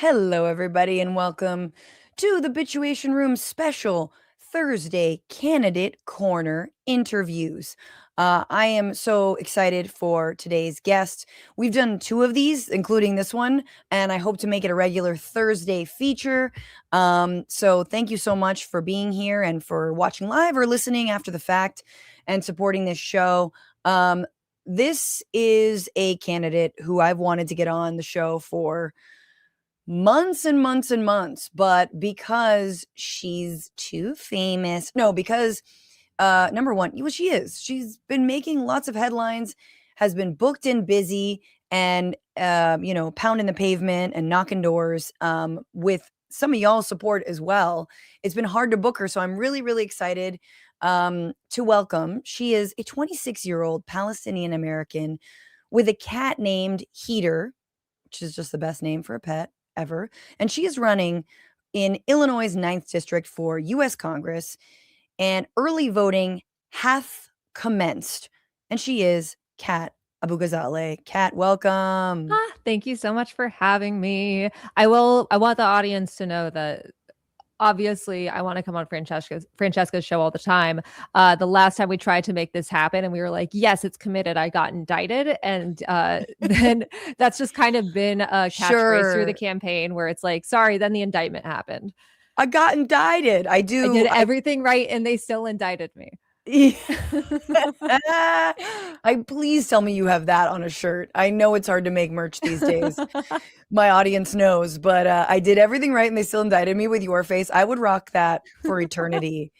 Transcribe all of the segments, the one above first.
Hello, everybody, and welcome to the Bitchuation Room special Thursday Candidate Corner interviews. I am so excited for today's guest. We've done two of these, including this one, and I hope to make it a regular Thursday feature. So thank you so much for being here and for watching live or listening after the fact and supporting this show. This is a candidate who I've wanted to get on the show for months and months and months, but because she's too famous, no, because number one, well, she's been making lots of headlines, has been booked and busy, and pounding the pavement and knocking doors with some of y'all's support as well. It's been hard to book her, so I'm really excited to welcome. She is a 26-year-old Palestinian American with a cat named Heater, which is just the best name for a pet ever. And she is running in Illinois' 9th District for U.S. Congress, and early voting hath commenced. And she is Kat Abughazaleh. Kat, welcome. Thank you so much for having me. I want the audience to know that obviously I want to come on Francesca's show all the time. The last time we tried to make this happen and we were like, yes, it's committed, I got indicted. And then that's just kind of been a catchphrase through the campaign where it's like, sorry, then the indictment happened. I got indicted. I did everything right and they still indicted me. Please tell me you have that on a shirt. I know it's hard to make merch these days. My audience knows, but I did everything right and they still indicted me with your face. I would rock that for eternity.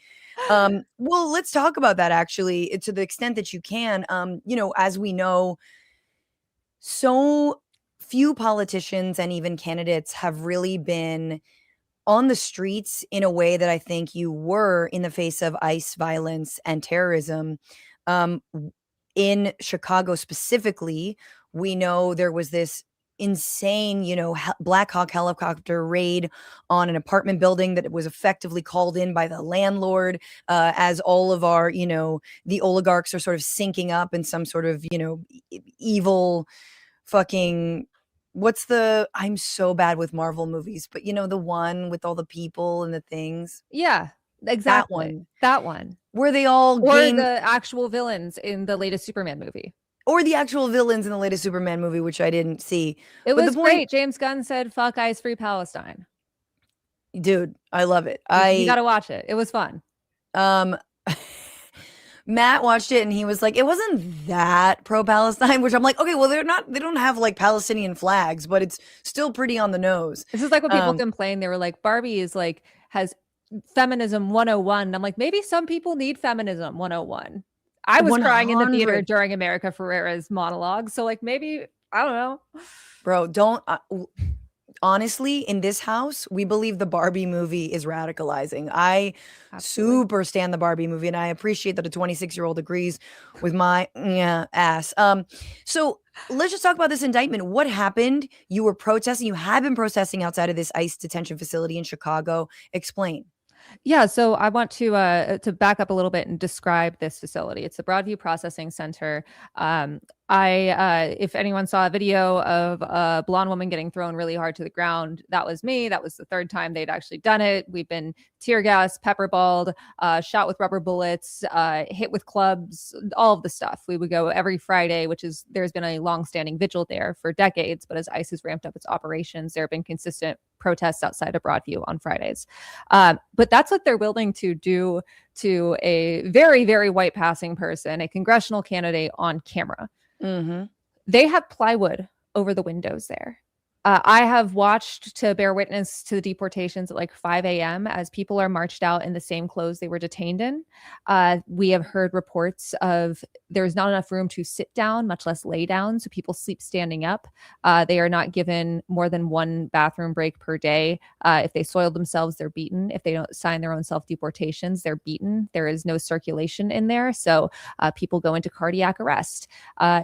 Well, let's talk about that actually, to the extent that you can. As we know, so few politicians and even candidates have really been on the streets in a way that I think you were in the face of ICE violence and terrorism. In Chicago specifically, we know there was this insane, Black Hawk helicopter raid on an apartment building that was effectively called in by the landlord, as all of our, the oligarchs are sort of syncing up in some sort of, evil fucking I'm so bad with Marvel movies, but the one with all the people and the things. Yeah, exactly. That one. Where they all the actual villains in the latest Superman movie. Or the actual villains in the latest Superman movie, which I didn't see. It was great. James Gunn said, fuck ICE, free Palestine. Dude, I love it. You gotta watch it. It was fun. Matt watched it and he was like, it wasn't that pro-Palestine, which I'm like, okay, well, they don't have like Palestinian flags, but it's still pretty on the nose. This is like when people complain. They were like, Barbie is like, has feminism 101. I'm like, maybe some people need feminism 101. I was 100. Crying in the theater during America Ferrera's monologue. So like, maybe, I don't know. Bro, honestly, in this house, we believe the Barbie movie is radicalizing. I super stand the Barbie movie, and I appreciate that a 26-year-old agrees with my ass. So let's just talk about this indictment. What happened? You were protesting. You have been protesting outside of this ICE detention facility in Chicago. Explain. Yeah, so I want to back up a little bit and describe this facility. It's the Broadview Processing Center. If anyone saw a video of a blonde woman getting thrown really hard to the ground, that was me. That was the third time they'd actually done it. We've been tear gassed, pepperballed, shot with rubber bullets, hit with clubs, all of the stuff. We would go every Friday, there's been a long-standing vigil there for decades, but as ICE has ramped up its operations, there have been consistent protests outside of Broadview on Fridays. But that's what they're willing to do to a very, very white passing person, a congressional candidate on camera. Mm-hmm. They have plywood over the windows there. I have watched to bear witness to the deportations at like 5 a.m. as people are marched out in the same clothes they were detained in. We have heard reports of there's not enough room to sit down, much less lay down. So people sleep standing up. They are not given more than one bathroom break per day. If they soil themselves, they're beaten. If they don't sign their own self-deportations, they're beaten. There is no circulation in there. So people go into cardiac arrest.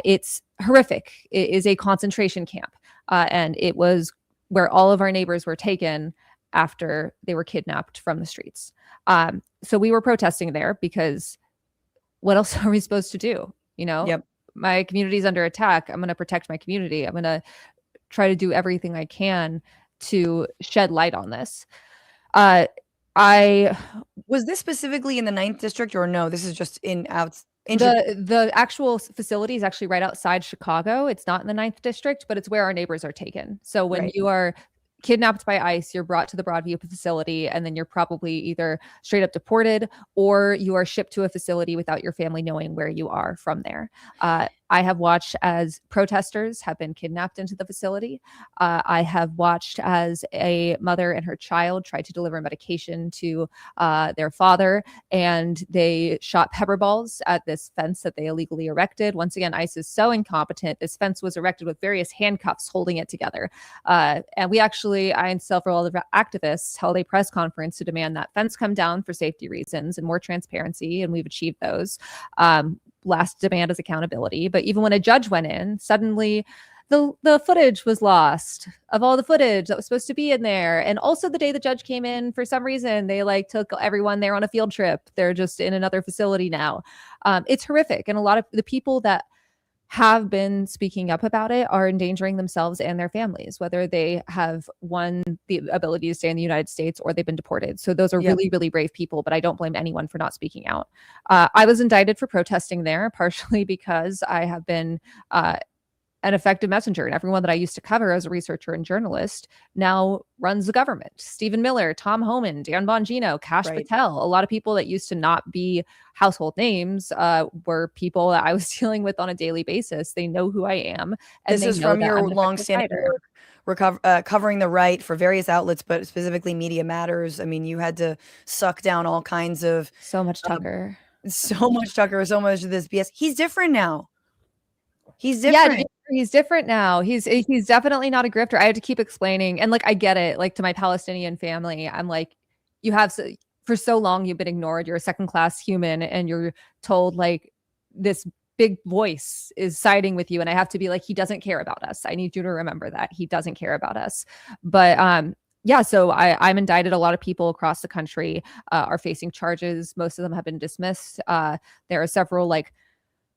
It's horrific. It is a concentration camp. And it was where all of our neighbors were taken after they were kidnapped from the streets. So we were protesting there because what else are we supposed to do? Yep. My community's under attack. I'm going to protect my community. I'm going to try to do everything I can to shed light on this. I Was this specifically in the 9th district, or no? This is just in the actual facility is actually right outside Chicago. It's not in the 9th district, but it's where our neighbors are taken. So when right. you are kidnapped by ICE, you're brought to the Broadview facility, and then you're probably either straight up deported or you are shipped to a facility without your family knowing where you are from there. I have watched as protesters have been kidnapped into the facility. I have watched as a mother and her child tried to deliver medication to their father, and they shot pepper balls at this fence that they illegally erected. Once again, ICE is so incompetent. This fence was erected with various handcuffs holding it together. And we actually, I and several other activists held a press conference to demand that fence come down for safety reasons and more transparency, and we've achieved those. Last demand is accountability. But even when a judge went in, suddenly the footage was lost of all the footage that was supposed to be in there. And also the day the judge came in, for some reason, they like took everyone there on a field trip. They're just in another facility now. It's horrific. And a lot of the people that have been speaking up about it are endangering themselves and their families, whether they have won the ability to stay in the United States or they've been deported. So those are really, really brave people, but I don't blame anyone for not speaking out. I was indicted for protesting there, partially because I have been an effective messenger, and everyone that I used to cover as a researcher and journalist now runs the government. Stephen Miller, Tom Homan, Dan Bongino, Kash Patel, a lot of people that used to not be household names were people that I was dealing with on a daily basis. They know who I am. And this is from your long-standing work covering the right for various outlets, but specifically Media Matters. I mean, you had to suck down all kinds of so much Tucker, so much of this BS. He's different now. He's different. Yeah, he's different now. He's definitely not a grifter. I had to keep explaining, and like I get it. Like to my Palestinian family, I'm like, you have for so long you've been ignored. You're a second-class human, and you're told like this big voice is siding with you, and I have to be like, he doesn't care about us. I need you to remember that he doesn't care about us. But yeah, so I'm indicted. A lot of people across the country are facing charges. Most of them have been dismissed. There are several like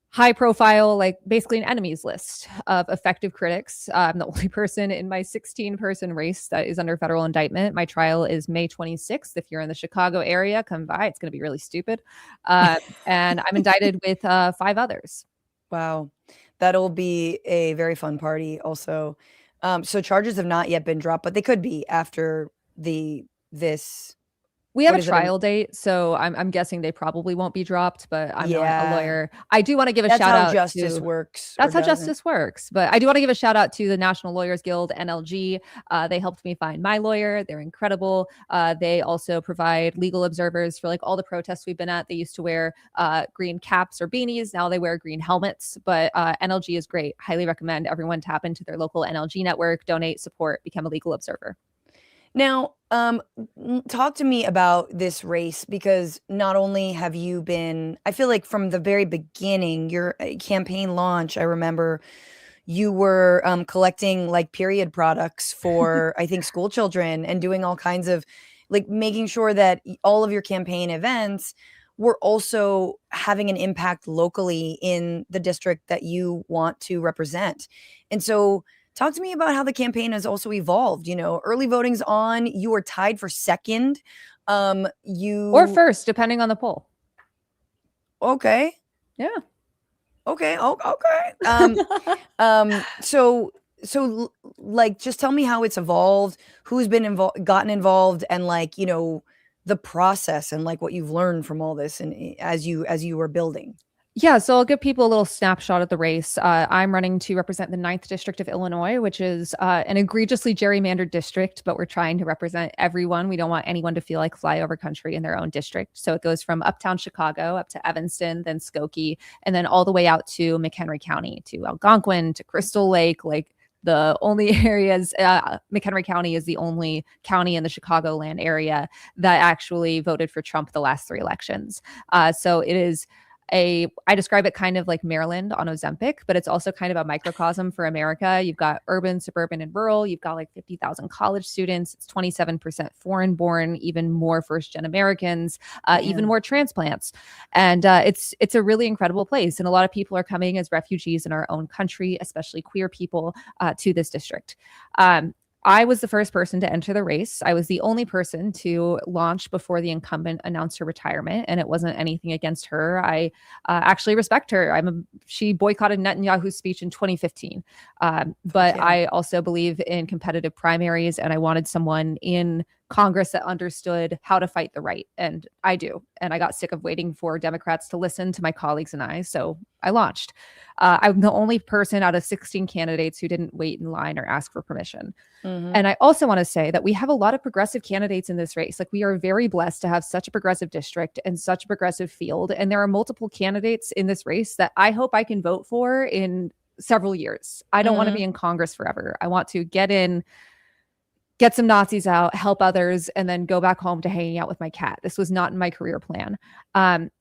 high profile, like basically an enemies list of effective critics. I'm the only person in my 16-person race that is under federal indictment. My trial is May 26th. If you're in the Chicago area, come by. It's going to be really stupid. And I'm indicted with 5 others. Wow. That'll be a very fun party also. So charges have not yet been dropped, but they could be after this. We have a trial date, so I'm guessing they probably won't be dropped, but I'm not a lawyer. I do want to give a shout out. That's how justice works. That's how justice works. But I do want to give a shout out to the National Lawyers Guild, NLG. They helped me find my lawyer. They're incredible. They also provide legal observers for like all the protests we've been at. They used to wear green caps or beanies. Now they wear green helmets. But NLG is great. Highly recommend everyone tap into their local NLG network, donate, support, become a legal observer. Now, talk to me about this race, because not only have you been, I feel like from the very beginning, your campaign launch, I remember you were collecting like period products for, I think, school children, and doing all kinds of like making sure that all of your campaign events were also having an impact locally in the district that you want to represent. And so talk to me about how the campaign has also evolved. You know, early voting's on. You were tied for second. Or first, depending on the poll. Okay. Yeah. Okay. Okay. So like, just tell me how it's evolved, who's been gotten involved, and like, you know, the process and like what you've learned from all this, and as you were building. Yeah, so I'll give people a little snapshot of the race. I'm running to represent the 9th District of Illinois, which is an egregiously gerrymandered district, but we're trying to represent everyone. We don't want anyone to feel like flyover country in their own district. So it goes from uptown Chicago up to Evanston, then Skokie, and then all the way out to McHenry County, to Algonquin, to Crystal Lake, like the only areas, McHenry County is the only county in the Chicagoland area that actually voted for Trump the last 3 elections. So it is I describe it kind of like Maryland on Ozempic, but it's also kind of a microcosm for America. You've got urban, suburban, and rural. You've got like 50,000 college students. It's 27% foreign born, even more first-gen Americans, even more transplants. And it's a really incredible place. And a lot of people are coming as refugees in our own country, especially queer people, to this district. I was the first person to enter the race. I was the only person to launch before the incumbent announced her retirement, and it wasn't anything against her. I actually respect her. She boycotted Netanyahu's speech in 2015, but yeah. I also believe in competitive primaries, and I wanted someone in Congress that understood how to fight the right, and I do. And I got sick of waiting for Democrats to listen to my colleagues and I, so I launched. I'm the only person out of 16 candidates who didn't wait in line or ask for permission. Mm-hmm. And I also want to say that we have a lot of progressive candidates in this race. Like, we are very blessed to have such a progressive district and such a progressive field. And there are multiple candidates in this race that I hope I can vote for in several years. I don't want to be in Congress forever. I want to get in, get some Nazis out, help others, and then go back home to hanging out with my cat. This was not in my career plan.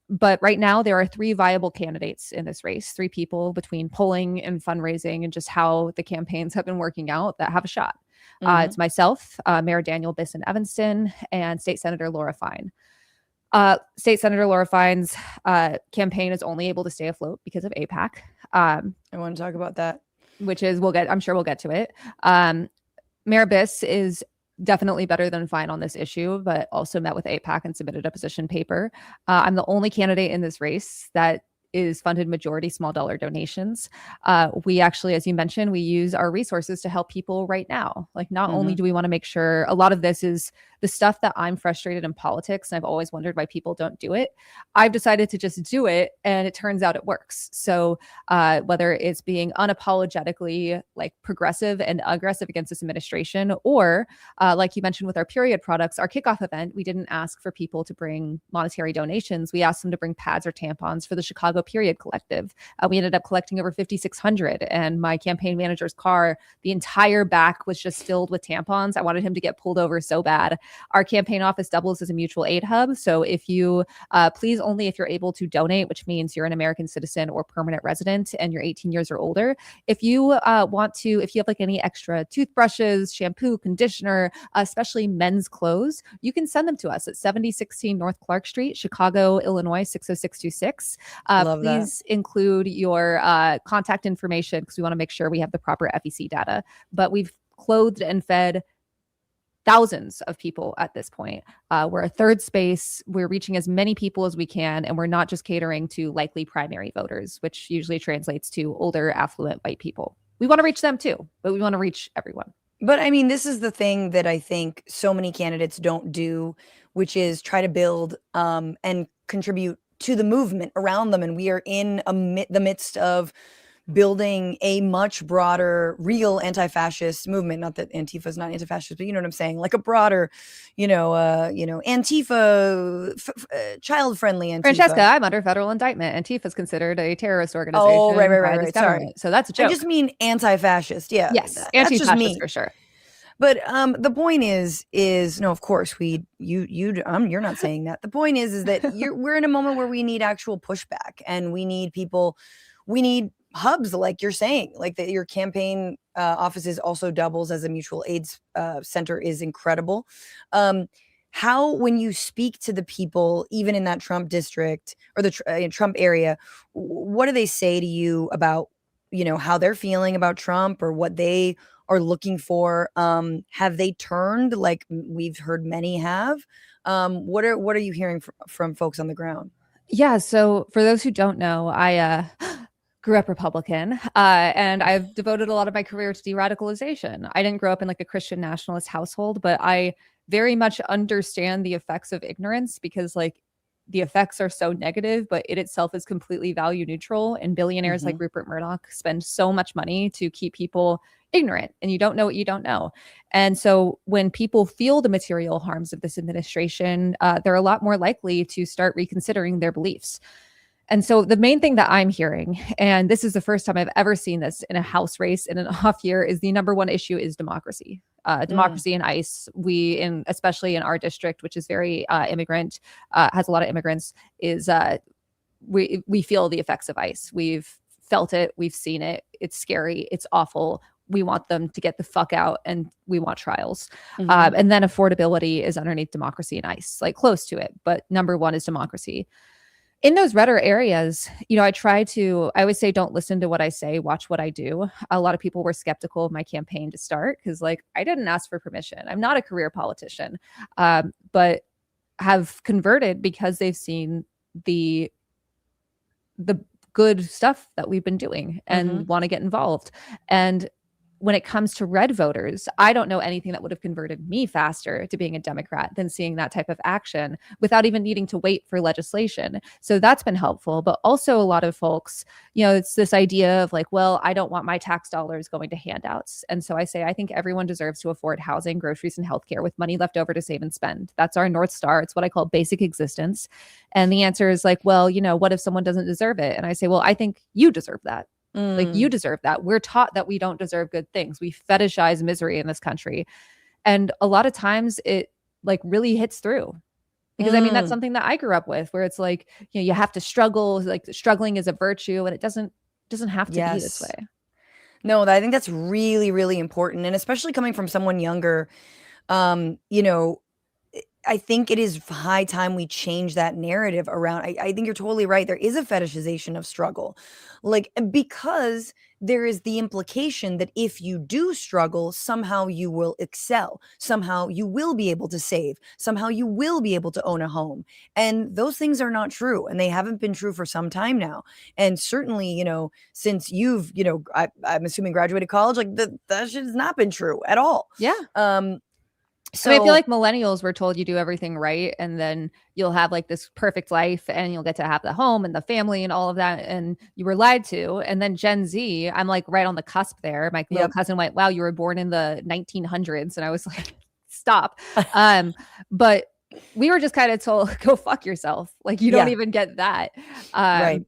But right now, there are 3 viable candidates in this race, 3 people between polling and fundraising and just how the campaigns have been working out that have a shot. It's myself, Mayor Daniel Bisson Evanston, and State Senator Laura Fine. State Senator Laura Fine's campaign is only able to stay afloat because of AIPAC. I want to talk about that. Which is, I'm sure we'll get to it. Mayor Biss is definitely better than Fine on this issue, but also met with AIPAC and submitted a position paper. I'm the only candidate in this race that is funded majority small dollar donations. We actually, as you mentioned, we use our resources to help people right now. Like, not only do we want to make sure, a lot of this is the stuff that I'm frustrated in politics, and I've always wondered why people don't do it. I've decided to just do it, and it turns out it works. So whether it's being unapologetically like progressive and aggressive against this administration, or like you mentioned with our period products, our kickoff event, we didn't ask for people to bring monetary donations. We asked them to bring pads or tampons for the Chicago Period Collective. We ended up collecting over 5,600, and my campaign manager's car, the entire back was just filled with tampons. I wanted him to get pulled over so bad. Our campaign office doubles as a mutual aid hub. So if you, please only if you're able to donate, which means you're an American citizen or permanent resident and you're 18 years or older. If you want to, if you have like any extra toothbrushes, shampoo, conditioner, especially men's clothes, you can send them to us at 7016 North Clark Street, Chicago, Illinois, 60626. Please include your contact information because we want to make sure we have the proper FEC data. But we've clothed and fed thousands of people at this point. We're a third space. We're reaching as many people as we can, and we're not just catering to likely primary voters, which usually translates to older, affluent white people. We want to reach them too, but we want to reach everyone. But I mean, this is the thing that I think so many candidates don't do, which is try to build and contribute to the movement around them. And we are in the midst of building a much broader, real anti-fascist movement. Not that Antifa is not anti-fascist, but you know what I'm saying? Like a broader, Antifa, child-friendly Antifa. Francesca, I'm under federal indictment. Antifa is considered a terrorist organization. Oh, right. Sorry. So that's a joke. I just mean anti-fascist. Yeah. Yes, anti-fascist for sure. But the point is no, of course you're not saying that. The point is that we're in a moment where we need actual pushback, and we need people, we need hubs, like you're saying, like that your campaign offices also doubles as a mutual aid center is incredible. How, when you speak to the people, even in that Trump district or the Trump area, what do they say to you about, how they're feeling about Trump or what they are looking for? Have they turned, like we've heard many have? What are you hearing from folks on the ground? Yeah. So for those who don't know, I grew up Republican, and I've devoted a lot of my career to de-radicalization. I didn't grow up in like a Christian nationalist household, but I very much understand the effects of ignorance, because like the effects are so negative, but it itself is completely value neutral. And billionaires like Rupert Murdoch spend so much money to keep people ignorant, and you don't know what you don't know. And so when people feel the material harms of this administration, they're a lot more likely to start reconsidering their beliefs. And so the main thing that I'm hearing, and this is the first time I've ever seen this in a House race in an off year, is the number one issue is democracy. Democracy and ICE. Especially in our district, which is very immigrant, has a lot of immigrants, is we feel the effects of ICE. We've felt it. We've seen it. It's scary. It's awful. We want them to get the fuck out, and we want trials. And then affordability is underneath democracy and ICE, like close to it. But number one is democracy. In those redder areas, I always say, don't listen to what I say, watch what I do. A lot of people were skeptical of my campaign to start because, like, I didn't ask for permission. I'm not a career politician, but have converted because they've seen the the good stuff that we've been doing and want to get involved. And when it comes to red voters, I don't know anything that would have converted me faster to being a Democrat than seeing that type of action without even needing to wait for legislation. So that's been helpful. But also, a lot of folks, it's this idea of like, well, I don't want my tax dollars going to handouts. And so I say, I think everyone deserves to afford housing, groceries, and healthcare with money left over to save and spend. That's our North Star. It's what I call basic existence. And the answer is like, well, what if someone doesn't deserve it? And I say, well, I think you deserve that. Like, you deserve that. We're taught that we don't deserve good things. We fetishize misery in this country. And a lot of times it like really hits through because I mean, that's something that I grew up with where it's like, you have to struggle, like struggling is a virtue, and it doesn't have to be this way. No, I think that's really, really important. And especially coming from someone younger, I think it is high time we change that narrative around. I think you're totally right. There is a fetishization of struggle, like, because there is the implication that if you do struggle, somehow you will excel, somehow you will be able to save, somehow you will be able to own a home. And those things are not true. And they haven't been true for some time now. And certainly, since you've, I'm assuming graduated college, like that shit has not been true at all. Yeah. So I mean, I feel like millennials were told you do everything right and then you'll have like this perfect life and you'll get to have the home and the family and all of that. And you were lied to. And then Gen Z, I'm like right on the cusp there. My little cousin went, wow, you were born in the 1900s. And I was like, stop. But we were just kind of told, go fuck yourself. Like, you don't even get that. Right.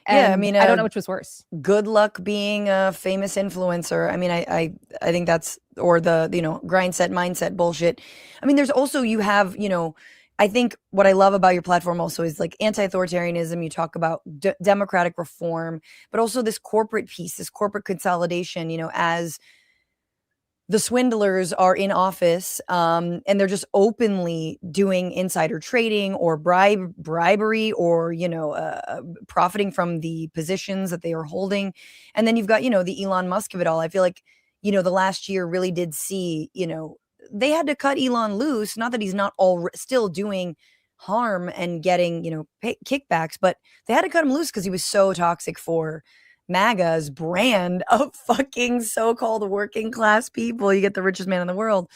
And I mean, I don't know which was worse. Good luck being a famous influencer. I mean, I think that's, or the, grind set mindset bullshit. I mean, there's also, you have, I think what I love about your platform also is like anti-authoritarianism. You talk about democratic reform, but also this corporate piece, this corporate consolidation, as the swindlers are in office, and they're just openly doing insider trading or bribery or, profiting from the positions that they are holding. And then you've got, the Elon Musk of it all. I feel like, the last year really did see, they had to cut Elon loose. Not that he's not still doing harm and getting, kickbacks, but they had to cut him loose because he was so toxic for MAGA's brand of fucking so-called working class people. You get the richest man in the world.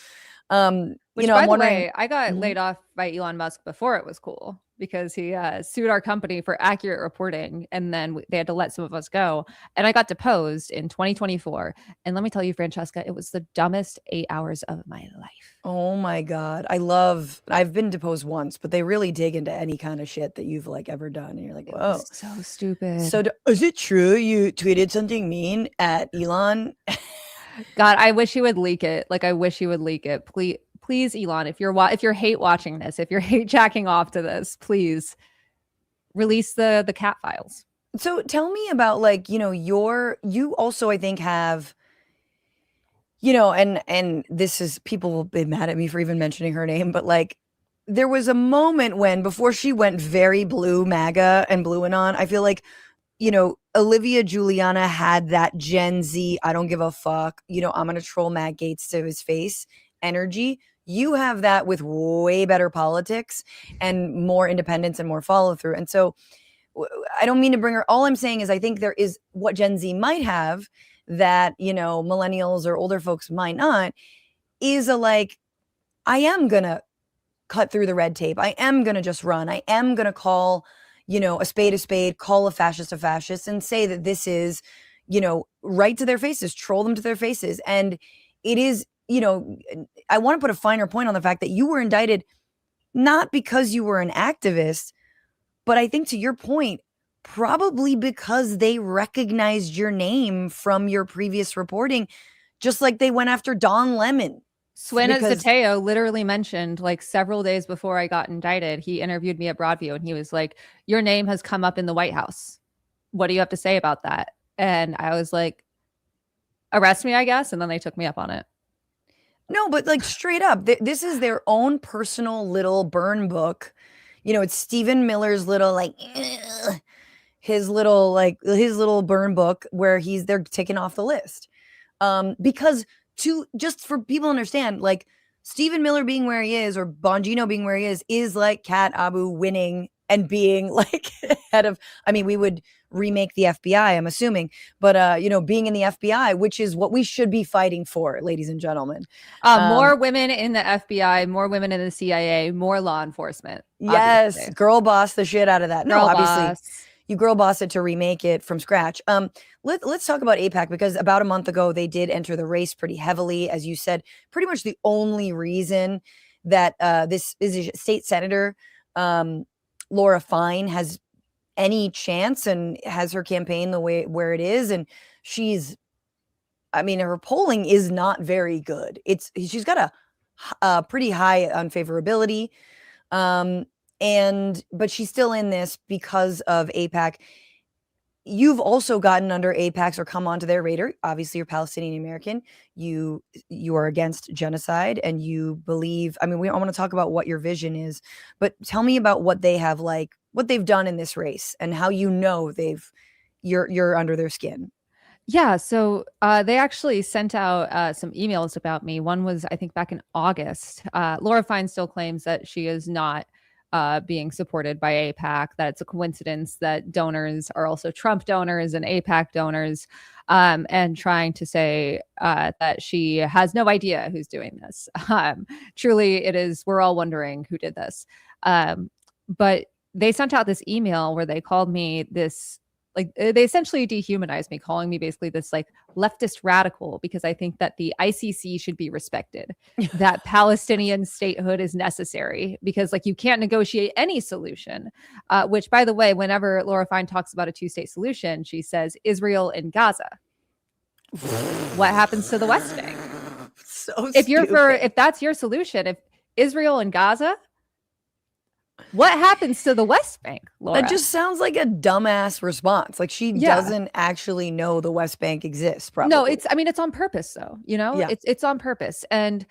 Which, by the way, I got laid off by Elon Musk before it was cool because he sued our company for accurate reporting, and then they had to let some of us go. And I got deposed in 2024. And let me tell you, Francesca, it was the dumbest 8 hours of my life. Oh my God. I've been deposed once, but they really dig into any kind of shit that you've like ever done. And you're like, whoa. So stupid. So is it true you tweeted something mean at Elon? God, I wish he would leak it. Like, I wish he would leak it. Please, Elon, if you're hate watching this, if you're hate jacking off to this, please release the cat files. So tell me about like, you also, I think, have, and this is, people will be mad at me for even mentioning her name, but like there was a moment when, before she went very blue MAGA and blue Anon, I feel like, Olivia Juliana had that Gen Z, I don't give a fuck, I'm going to troll Matt Gaetz to his face energy. You have that with way better politics and more independence and more follow through. And so I don't mean to bring her. All I'm saying is I think there is what Gen Z might have that, millennials or older folks might not, is a like, I am going to cut through the red tape. I am going to just run. I am going to call, a spade, call a fascist, and say that this is, right to their faces, troll them to their faces. And it is, I want to put a finer point on the fact that you were indicted not because you were an activist, but I think, to your point, probably because they recognized your name from your previous reporting, just like they went after Don Lemon. Swin Zateo literally mentioned, like, several days before I got indicted, he interviewed me at Broadview and he was like, your name has come up in the White House. What do you have to say about that? And I was like, arrest me, I guess. And then they took me up on it. No, but like straight up, this is their own personal little burn book, it's Stephen Miller's little like his little burn book where they're taken off the list. Because just for people to understand, like Stephen Miller being where he is, or Bongino being where he is like Kat Abu winning and being like head of, I mean, we would remake the FBI, I'm assuming, but being in the FBI, which is what we should be fighting for, ladies and gentlemen. More women in the FBI, more women in the CIA, more law enforcement. Yes, obviously. girl boss the shit out of that. Girl No, obviously. boss. You girl boss it to remake it from scratch. Let's talk about AIPAC, because about a month ago they did enter the race pretty heavily, as you said. Pretty much the only reason that this is a state senator, Laura Fine, has any chance and has her campaign the way where it is, and her polling is not very good. She's got a pretty high unfavorability. But she's still in this because of AIPAC. You've also gotten under AIPAC's or come onto their radar. Obviously, you're Palestinian American. You are against genocide, and you believe. I want to talk about what your vision is, but tell me about what they have, like what they've done in this race, and how you're under their skin. Yeah, so they actually sent out some emails about me. One was, I think, back in August. Laura Fine still claims that she is not being supported by AIPAC, that it's a coincidence that donors are also Trump donors and AIPAC donors, and trying to say that she has no idea who's doing this. Truly, it is, we're all wondering who did this. But they sent out this email where they called me this, like, they essentially dehumanized me, calling me basically this like leftist radical, because I think that the ICC should be respected, that Palestinian statehood is necessary, because like you can't negotiate any solution, which, by the way, whenever Laura Fine talks about a two-state solution, she says Israel and Gaza. What happens to the West Bank? So if that's your solution, if Israel and Gaza, what happens to the West Bank, Laura? That just sounds like a dumbass response. Like she doesn't actually know the West Bank exists, probably. No, it's on purpose, though. It's on purpose. And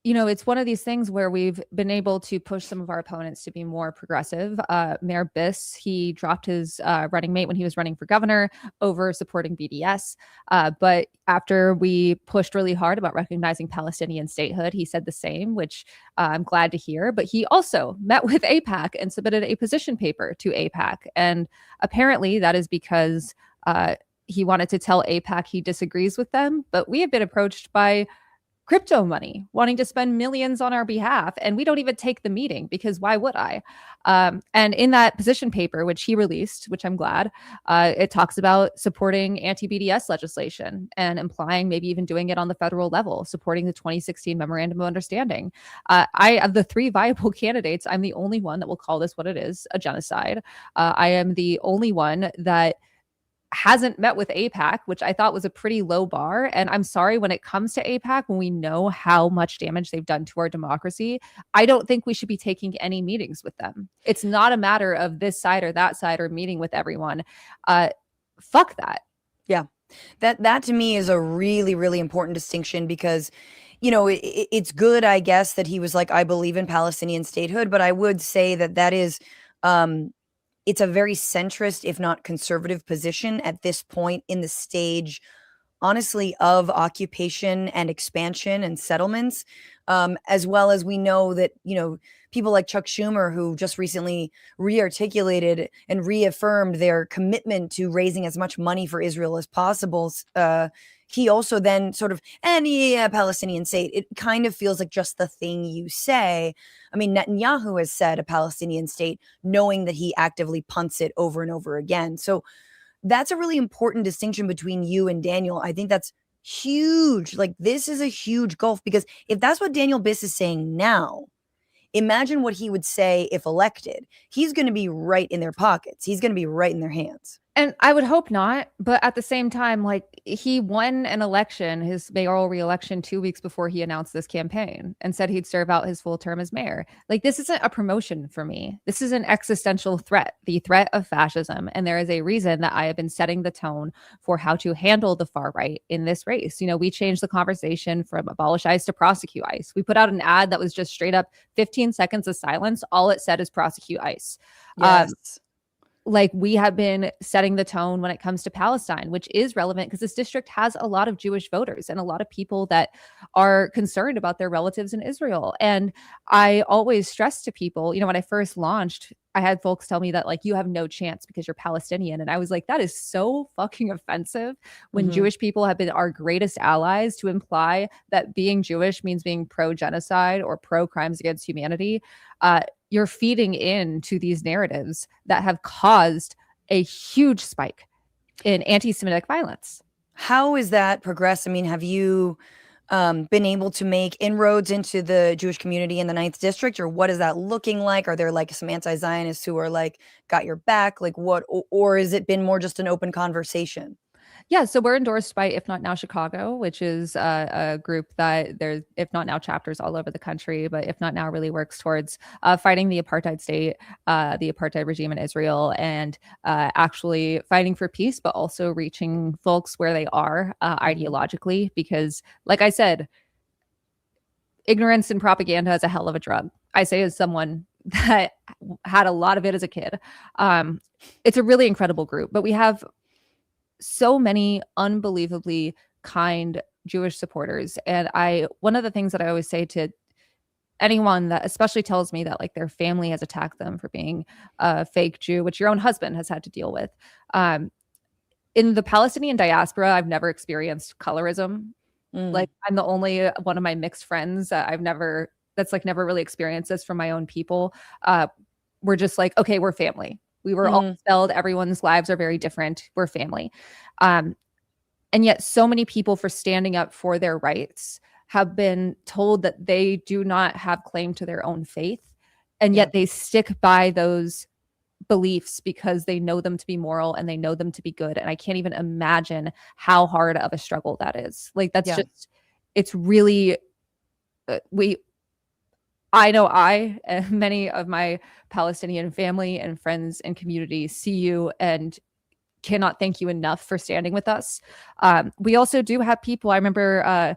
it's one of these things where we've been able to push some of our opponents to be more progressive. Mayor Biss, he dropped his running mate when he was running for governor over supporting BDS. But after we pushed really hard about recognizing Palestinian statehood, he said the same, which I'm glad to hear. But he also met with AIPAC and submitted a position paper to AIPAC. And apparently that is because he wanted to tell AIPAC he disagrees with them. But we have been approached by crypto money wanting to spend millions on our behalf, and we don't even take the meeting, because why would I? And in that position paper, which he released, which I'm glad, it talks about supporting anti-BDS legislation and implying maybe even doing it on the federal level, supporting the 2016 Memorandum of Understanding. Of the three viable candidates, I'm the only one that will call this what it is, a genocide. I am the only one that hasn't met with AIPAC, which I thought was a pretty low bar. And I'm sorry, when it comes to AIPAC, when we know how much damage they've done to our democracy, I don't think we should be taking any meetings with them. It's not a matter of this side or that side or meeting with everyone. Fuck that. Yeah. That to me is a really, really important distinction, because it's good, I guess, that he was like, I believe in Palestinian statehood, but I would say that is it's a very centrist, if not conservative, position at this point in the stage, honestly, of occupation and expansion and settlements, as well as we know that, people like Chuck Schumer, who just recently rearticulated and reaffirmed their commitment to raising as much money for Israel as possible. He also then sort of, Palestinian state, it kind of feels like just the thing you say. I mean, Netanyahu has said a Palestinian state, knowing that he actively punts it over and over again. So that's a really important distinction between you and Daniel. I think that's huge. Like, this is a huge gulf, because if that's what Daniel Biss is saying now, imagine what he would say if elected. He's going to be right in their pockets. He's going to be right in their hands. And I would hope not, but at the same time, like he won an election, his mayoral reelection 2 weeks before he announced this campaign and said he'd serve out his full term as mayor. Like this isn't a promotion for me. This is an existential threat, the threat of fascism. And there is a reason that I have been setting the tone for how to handle the far right in this race. You know, we changed the conversation from abolish ICE to prosecute ICE. We put out an ad that was just straight up 15 seconds of silence. All it said is prosecute ICE. Yes. Like we have been setting the tone when it comes to Palestine, which is relevant because this district has a lot of Jewish voters and a lot of people that are concerned about their relatives in Israel. And I always stress to people, you know, when I first launched, I had folks tell me that like you have no chance because you're Palestinian. And I was like, that is so fucking offensive when Mm-hmm. Jewish people have been our greatest allies to imply that being Jewish means being pro genocide or pro crimes against humanity. You're feeding into these narratives that have caused a huge spike in anti-Semitic violence. How is that progressed? I mean, have you been able to make inroads into the Jewish community in the Ninth District, or what is that looking like? Are there like some anti-Zionists who are like got your back? Like what, or is it been more just an open conversation? Yeah, so we're endorsed by If Not Now Chicago, which is a group that there's If Not Now chapters all over the country, but If Not Now really works towards fighting the apartheid state, the apartheid regime in Israel, and actually fighting for peace, but also reaching folks where they are ideologically. Because, like I said, ignorance and propaganda is a hell of a drug. I say as someone that had a lot of it as a kid. Um, it's a really incredible group, but we have so many unbelievably kind Jewish supporters. And one of the things that I always say to anyone that especially tells me that like their family has attacked them for being a fake Jew, which your own husband has had to deal with. Um, in the Palestinian diaspora, I've never experienced colorism. Mm, Like I'm the only one of my mixed friends that that's like never really experienced this from my own people. We're just like, okay, we're family. We were all mm, spelled. Everyone's lives are very different. We're family. Um, and yet so many people for standing up for their rights have been told that they do not have claim to their own faith. And yeah, yet they stick by those beliefs because they know them to be moral and they know them to be good. And I can't even imagine how hard of a struggle that is. Like that's yeah. just, it's really, we, I know I and many of my Palestinian family and friends and community see you and cannot thank you enough for standing with us. We also do have people. I remember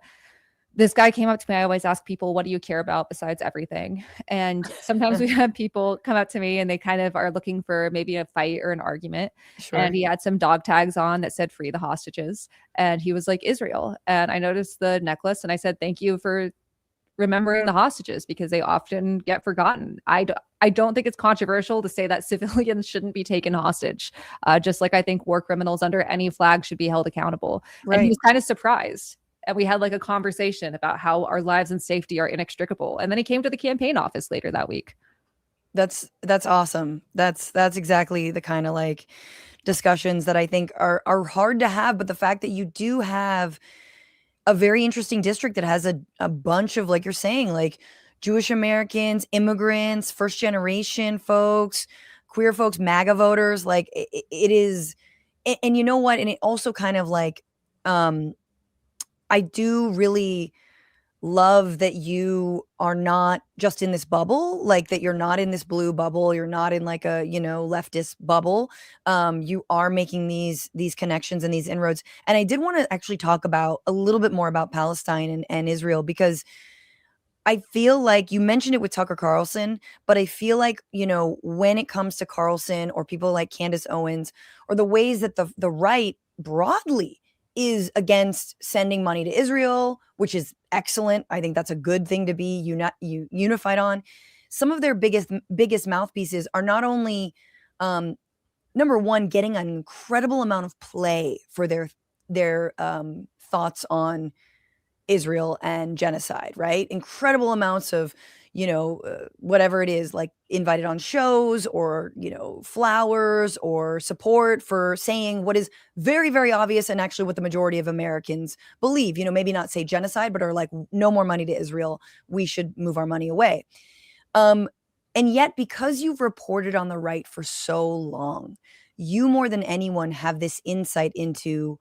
this guy came up to me. I always ask people, what do you care about besides everything? And sometimes we have people come up to me and they kind of are looking for maybe a fight or an argument. And Sure. he had some dog tags on that said free the hostages. And he was like, Israel. And I noticed the necklace and I said, thank you for remembering the hostages because they often get forgotten. I don't think it's controversial to say that civilians shouldn't be taken hostage, just like I think war criminals under any flag should be held accountable. And he Right. was kind of surprised. And we had like a conversation about how our lives and safety are inextricable. And then he came to the campaign office later that week. That's awesome. That's exactly the kind of like discussions that I think are hard to have, but the fact that you do have a very interesting district that has a bunch of, like you're saying, like Jewish Americans, immigrants, first generation folks, queer folks, MAGA voters, like it is, and you know what? And it also kind of like, um, I do really love that you are not just in this bubble, like that you're not in this blue bubble, you're not in like a, you know, leftist bubble. You are making these connections and these inroads. And I did want to actually talk about a little bit more about Palestine and Israel, because I feel like you mentioned it with Tucker Carlson, but I feel like, you know, when it comes to Carlson or people like Candace Owens, or the ways that the right broadly is against sending money to Israel, which is excellent. I think that's a good thing to be unified on. Some of their biggest mouthpieces are not only number one, getting an incredible amount of play for their thoughts on Israel and genocide, right? Incredible amounts of, you know, whatever it is, like invited on shows or, you know, flowers or support for saying what is very, very obvious and actually what the majority of Americans believe, you know, maybe not say genocide, but are like, no more money to Israel. We should move our money away. Um, and yet, because you've reported on the right for so long, you more than anyone have this insight into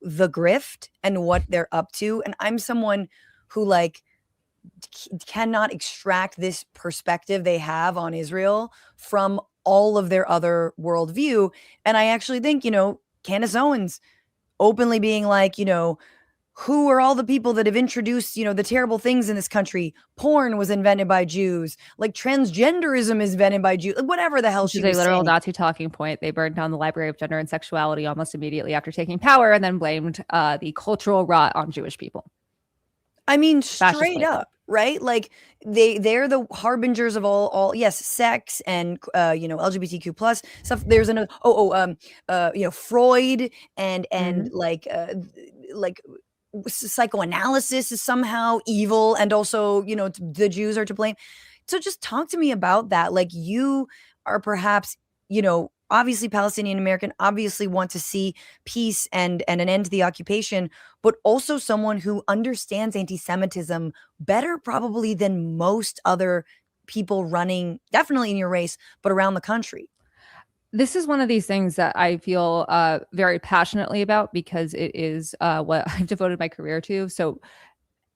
the grift and what they're up to. And I'm someone who like cannot extract this perspective they have on Israel from all of their other worldview. And I actually think, Candace Owens openly being like, who are all the people that have introduced, the terrible things in this country? Porn was invented by Jews. Like transgenderism is invented by Jews. Whatever the hell Which she is a was literal saying. Nazi talking point. They burned down the Library of Gender and Sexuality almost immediately after taking power, and then blamed the cultural rot on Jewish people. I mean, Fascist straight playbook. up, right? Like they're the harbingers of all yes, sex and LGBTQ plus stuff. There's another Freud and like psychoanalysis is somehow evil, and also the Jews are to blame. So just talk to me about that. Like you are perhaps obviously Palestinian American, obviously want to see peace and an end to the occupation, but also someone who understands anti-Semitism better probably than most other people running, definitely in your race, but around the country. This is one of these things that I feel very passionately about because it is what I've devoted my career to. So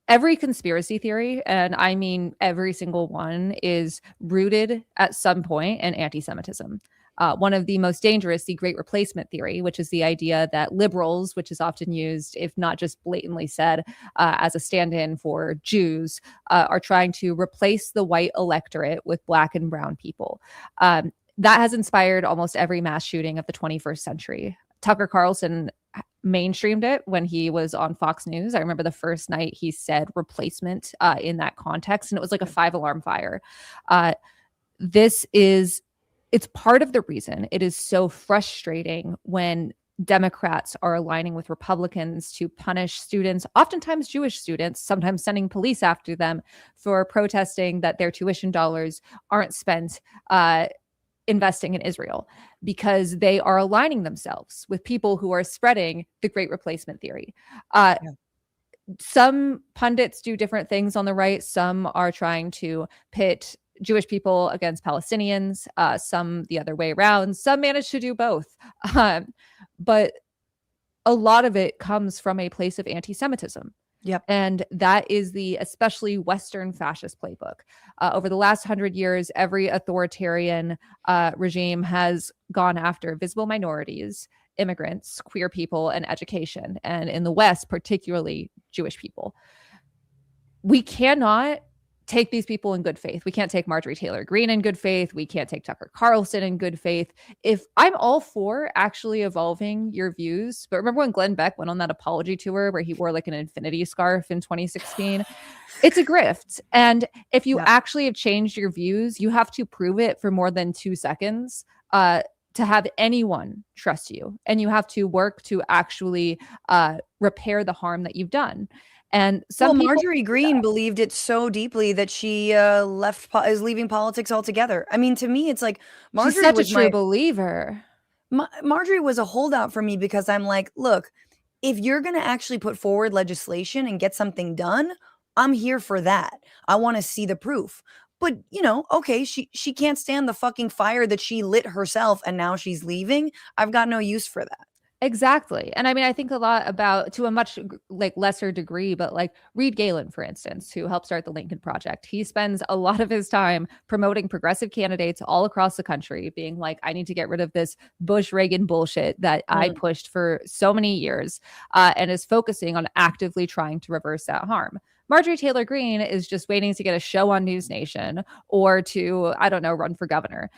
every conspiracy theory, and I mean every single one, is rooted at some point in anti-Semitism. One of the most dangerous, the Great Replacement theory, which is the idea that liberals, which is often used, if not just blatantly said, as a stand-in for Jews, are trying to replace the white electorate with Black and brown people. That has inspired almost every mass shooting of the 21st century. Tucker Carlson mainstreamed it when he was on Fox News. I remember the first night he said replacement in that context, and it was like a 5-alarm fire. It's part of the reason it is so frustrating when Democrats are aligning with Republicans to punish students, oftentimes Jewish students, sometimes sending police after them for protesting that their tuition dollars aren't spent investing in Israel, because they are aligning themselves with people who are spreading the Great Replacement theory. Yeah. Some pundits do different things on the right. Some are trying to pit Jewish people against Palestinians, some the other way around. Some manage to do both. But a lot of it comes from a place of anti-Semitism. Yep. And that is the especially Western fascist playbook. Over the last 100 years, every authoritarian regime has gone after visible minorities, immigrants, queer people, and education. And in the West, particularly Jewish people. We cannot take these people in good faith. We can't take Marjorie Taylor Greene in good faith. We can't take Tucker Carlson in good faith. If I'm all for actually evolving your views, but remember when Glenn Beck went on that apology tour where he wore like an infinity scarf in 2016? It's a grift. And if you actually have changed your views, you have to prove it for more than 2 seconds to have anyone trust you. And you have to work to actually repair the harm that you've done. And Marjorie Greene believed it so deeply that she is leaving politics altogether. I mean, to me, it's like Marjorie she's such a true believer. Marjorie was a holdout for me because I'm like, look, if you're going to actually put forward legislation and get something done, I'm here for that. I want to see the proof. But, okay, she can't stand the fucking fire that she lit herself and now she's leaving. I've got no use for that. Exactly. And I mean, I think a lot about, to a much like lesser degree, but like Reed Galen, for instance, who helped start the Lincoln Project. He spends a lot of his time promoting progressive candidates all across the country, being like, I need to get rid of this Bush-Reagan bullshit that I pushed for so many years, and is focusing on actively trying to reverse that harm. Marjorie Taylor Greene is just waiting to get a show on News Nation or to, I don't know, run for governor.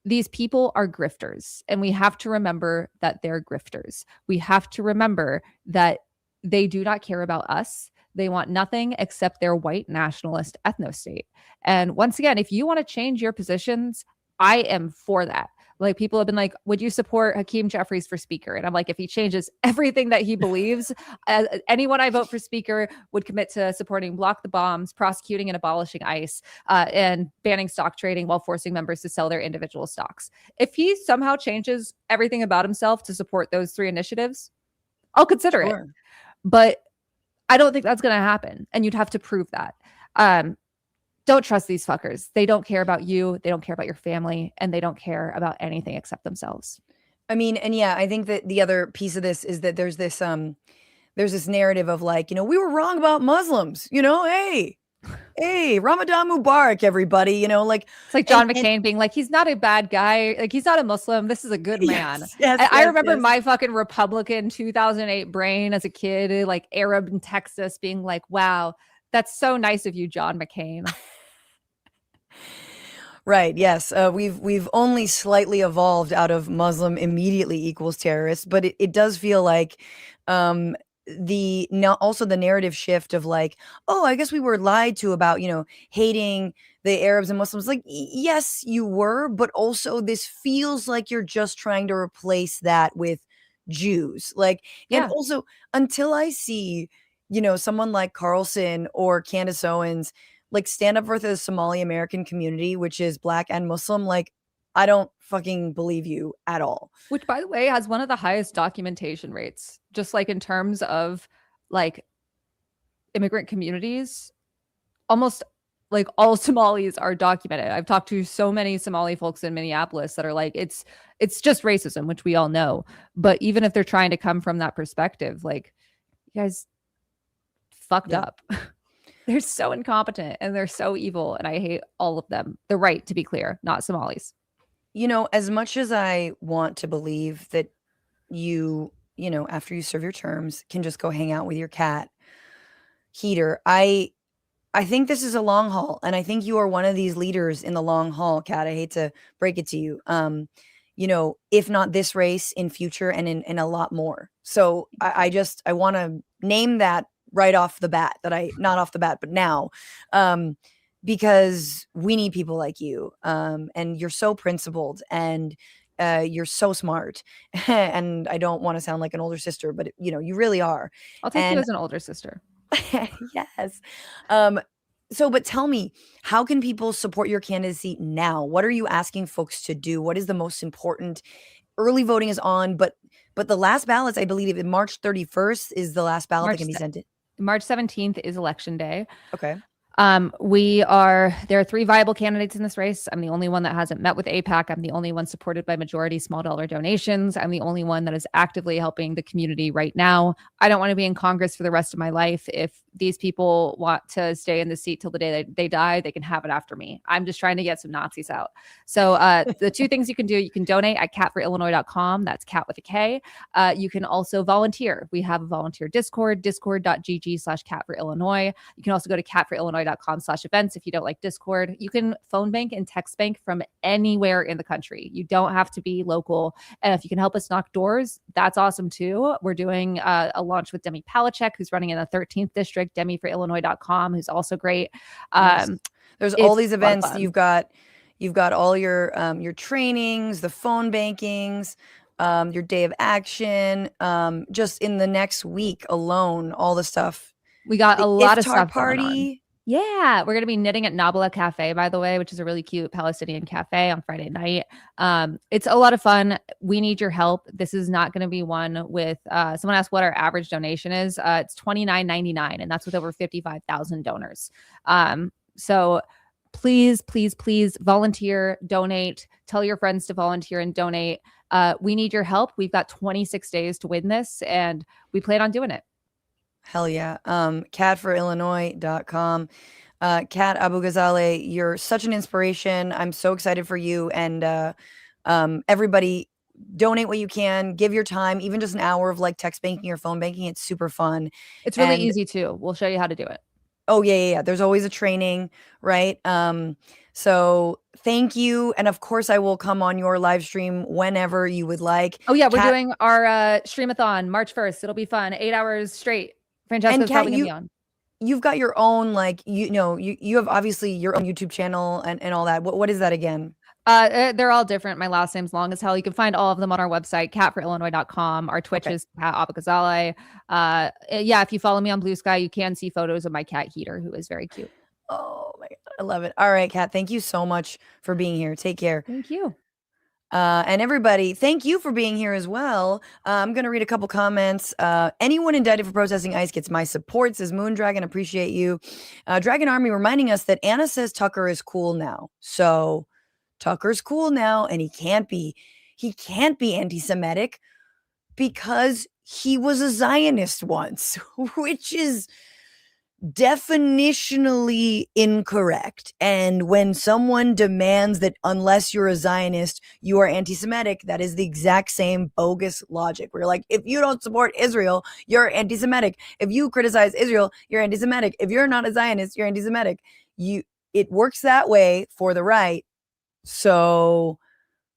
These people are grifters, and we have to remember that they're grifters. We have to remember that they do not care about us. They want nothing except their white nationalist ethno-state. And once again, if you want to change your positions, I am for that. Like, people have been like, would you support Hakeem Jeffries for speaker? And I'm like, if he changes everything that he believes, anyone I vote for speaker would commit to supporting Block the Bombs, prosecuting and abolishing ICE, and banning stock trading while forcing members to sell their individual stocks. If he somehow changes everything about himself to support those 3 initiatives, I'll consider it. But I don't think that's going to happen. And you'd have to prove that. don't trust these fuckers. They don't care about you. They don't care about your family, and they don't care about anything except themselves. I mean, and yeah, I think that the other piece of this is that there's this narrative of like, we were wrong about Muslims, hey, Ramadan Mubarak, everybody, like, It's like and John McCain being like, he's not a bad guy. Like, he's not a Muslim. This is a good man. yes, yes, And I yes, remember yes. my fucking Republican 2008 brain as a kid, like Arab in Texas, being like, wow, that's so nice of you, John McCain. Right. Yes. We've only slightly evolved out of Muslim immediately equals terrorist, but it does feel like um, also the narrative shift of like, oh, I guess we were lied to about hating the Arabs and Muslims. Like, yes, you were, but also this feels like you're just trying to replace that with Jews. Like, and Yeah. also until I see someone like Carlson or Candace Owens like stand up for the Somali American community, which is Black and Muslim, like I don't fucking believe you at all. Which, by the way, has one of the highest documentation rates, just like in terms of like immigrant communities. Almost like all Somalis are documented. I've talked to so many Somali folks in Minneapolis that are like, it's just racism, which we all know. But even if they're trying to come from that perspective, like, you guys fucked Yeah. up. They're so incompetent and they're so evil, and I hate all of them. The right, to be clear, not Somalis. As much as I want to believe that after you serve your terms, can just go hang out with your cat heater, I think this is a long haul, and I think you are one of these leaders in the long haul, Kat. I hate to break it to you. If not this race, in future and in a lot more. So I want to name that right off the bat, not off the bat, but now, because we need people like you, and you're so principled and you're so smart, and I don't want to sound like an older sister, but you really are, I'll take you and as an older sister. yes. But tell me, how can people support your candidacy now? What are you asking folks to do? What is the most important? Early voting is on, but the last ballots, I believe, March 31st is the last ballot that March can be sent in. March 17th is election day. Okay. There are 3 viable candidates in this race. I'm the only one that hasn't met with AIPAC. I'm the only one supported by majority small dollar donations. I'm the only one that is actively helping the community right now. I don't want to be in Congress for the rest of my life. If these people want to stay in the seat till the day they die, they can have it after me. I'm just trying to get some Nazis out. So the 2 things you can do, you can donate at catforillinois.com. That's cat with a K. You can also volunteer. We have a volunteer Discord, discord.gg/catforillinois. You can also go to catforillinois.com/events if you don't like Discord. You can phone bank and text bank from anywhere in the country. You don't have to be local. And if you can help us knock doors, that's awesome too. We're doing a launch with Demi Palachek, who's running in the 13th district, demiforillinois.com, who's also great. Nice. There's all these a lot of events. fun. You've got all your trainings, the phone bankings, your day of action, just in the next week alone, all the stuff. We got The a lot of iftar stuff going on. party. Yeah, we're going to be knitting at Nabila Cafe, by the way, which is a really cute Palestinian cafe on Friday night. It's a lot of fun. We need your help. This is not going to be one with someone asked what our average donation is. It's $29.99, and that's with over 55,000 donors. So please, please, please volunteer, donate, tell your friends to volunteer and donate. We need your help. We've got 26 days to win this, and we plan on doing it. Hell yeah. Catforillinois.com. Kat Abughazaleh, you're such an inspiration. I'm so excited for you. And everybody, donate what you can, give your time, even just an hour of like text banking or phone banking. It's super fun. It's really easy too. We'll show you how to do it. Oh, yeah. There's always a training, right? So thank you. And of course, I will come on your live stream whenever you would like. Oh, yeah. We're doing our streamathon March 1st. It'll be fun. 8 hours straight. Francesca's probably going to be on. You've got your own, like, you have obviously your own YouTube channel and all that. What is that again? They're all different. My last name's long as hell. You can find all of them on our website, catforillinois.com. Our Twitch is Kat Abughazaleh. Yeah, if you follow me on Blue Sky, you can see photos of my cat Heater, who is very cute. Oh my God, I love it. All right, Kat, thank you so much for being here. Take care. Thank you. And everybody, thank you for being here as well. I'm going to read a couple comments. Anyone indicted for protesting ICE gets my support, says Moondragon. Appreciate you. Dragon Army reminding us that Anna says Tucker is cool now. So Tucker's cool now, and he can't be anti-Semitic because he was a Zionist once, which is definitionally incorrect. And when someone demands that unless you're a Zionist, you are anti-Semitic, that is the exact same bogus logic. We're like, if you don't support Israel, you're anti-Semitic. If you criticize Israel, you're anti-Semitic. If you're not a Zionist, you're anti-Semitic. It works that way for the right. So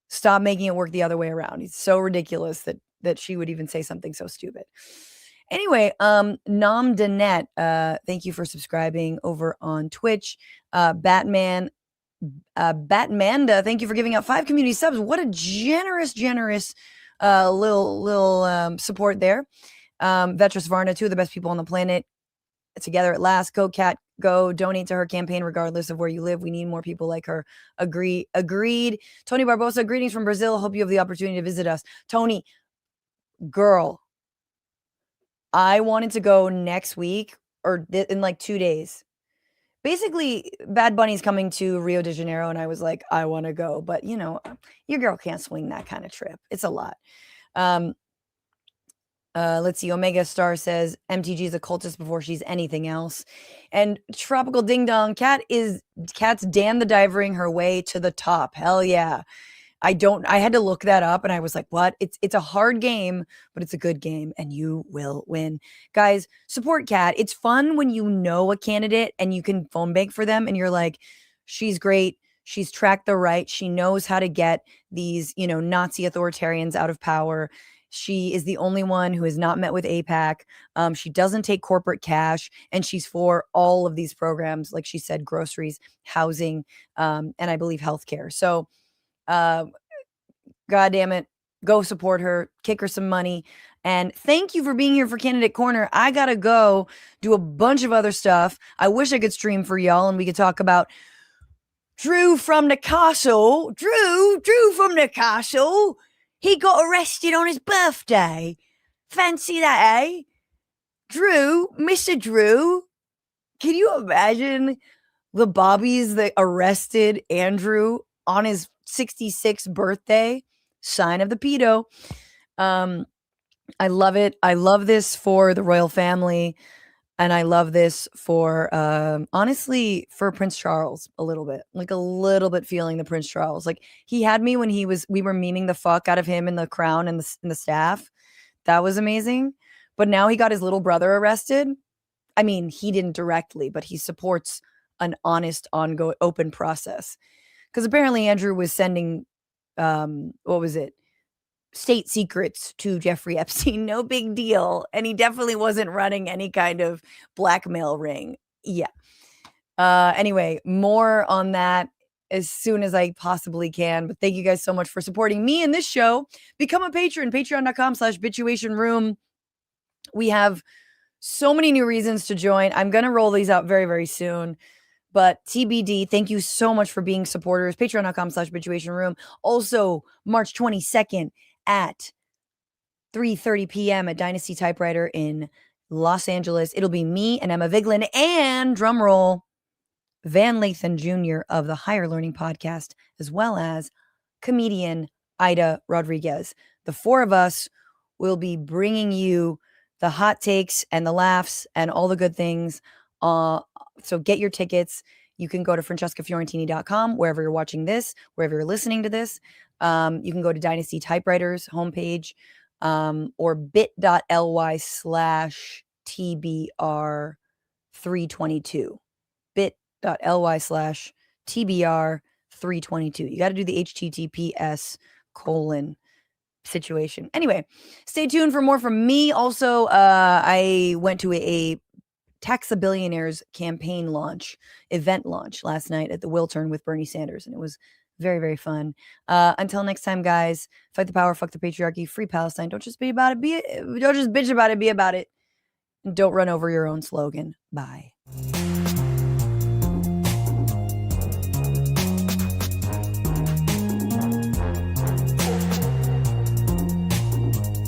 stop making it work the other way around. It's so ridiculous that she would even say something so stupid. Anyway, Nam Danette, thank you for subscribing over on Twitch. Batmanda, thank you for giving out 5 community subs. What a generous little support there. Vetras Varna, 2 of the best people on the planet, together at last. Go Kat, go donate to her campaign regardless of where you live. We need more people like her. Agreed. Tony Barbosa, greetings from Brazil. Hope you have the opportunity to visit us. Tony, girl, I wanted to go next week or in like 2 days. Basically, Bad Bunny's coming to Rio de Janeiro, and I was like, I want to go. But, you know, your girl can't swing that kind of trip. It's a lot. Let's see. Omega Star says MTG is a cultist before she's anything else. And Tropical Ding Dong, Kat's Dan the Divering her way to the top. Hell yeah. I had to look that up and I was like, what? It's a hard game, but it's a good game and you will win. Guys, support Kat. It's fun when you know a candidate and you can phone bank for them and you're like, she's great. She's tracked the right. She knows how to get these, Nazi authoritarians out of power. She is the only one who has not met with AIPAC. She doesn't take corporate cash, and she's for all of these programs, like she said, groceries, housing, and I believe healthcare. So, God damn it, go support her, kick her some money. And thank you for being here for Candidate Corner. I gotta go do a bunch of other stuff. I wish I could stream for y'all and we could talk about Drew from the castle. Drew from the castle. He got arrested on his birthday. Fancy that, eh? Drew, Mr. Drew. Can you imagine the bobbies that arrested Andrew on his 66th birthday? Sign of the pedo. I love it. I love this for the royal family. And I love this for, honestly, for Prince Charles a little bit feeling the Prince Charles. Like he had me when we were memeing the fuck out of him in the crown and the staff. That was amazing. But now he got his little brother arrested. I mean, he didn't directly, but he supports an honest, ongoing, open process. Because apparently Andrew was sending, state secrets to Jeffrey Epstein. No big deal. And he definitely wasn't running any kind of blackmail ring. Yeah. Anyway, more on that as soon as I possibly can. But thank you guys so much for supporting me in this show. Become a patron, patreon.com/bitchuationroom. We have so many new reasons to join. I'm going to roll these out very, very soon. But TBD, thank you so much for being supporters. Patreon.com/bitchuationroom. Also, March 22nd at 3:30 p.m. at Dynasty Typewriter in Los Angeles. It'll be me and Emma Vigeland and, drumroll, Van Lathan Jr. of the Higher Learning Podcast, as well as comedian Ida Rodriguez. The 4 of us will be bringing you the hot takes and the laughs and all the good things. So get your tickets. You can go to francescafiorentini.com, wherever you're watching this, wherever you're listening to this. You can go to Dynasty Typewriters homepage, or bit.ly/TBR322. bit.ly/TBR322. You got to do the HTTPS : situation. Anyway, stay tuned for more from me. Also, I went to a Tax the Billionaires campaign event launch last night at the Wiltern with Bernie Sanders, and it was very, very fun. Until next time, guys, fight the power, fuck the patriarchy, free Palestine. Don't just be about it. Don't just bitch about it. Be about it. And don't run over your own slogan. Bye.